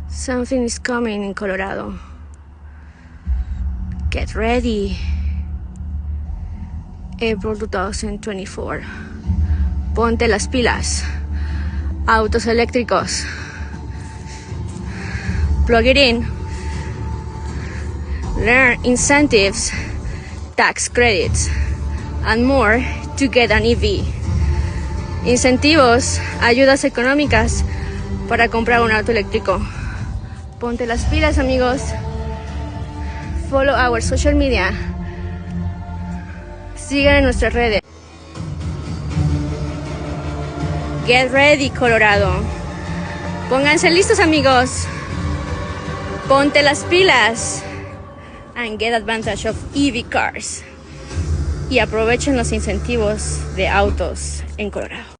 Something is coming in Colorado. Get ready. April 2024. Ponte las pilas. Autos eléctricos. Plug it in. Learn incentives, tax credits, and more to get an EV. Incentivos, ayudas económicas para comprar un auto eléctrico. Ponte las pilas, amigos. Follow our social media. Sigan en nuestras redes. Get ready, Colorado. Pónganse listos, amigos. Ponte las pilas. And get advantage of EV cars. Y aprovechen los incentivos de autos en Colorado.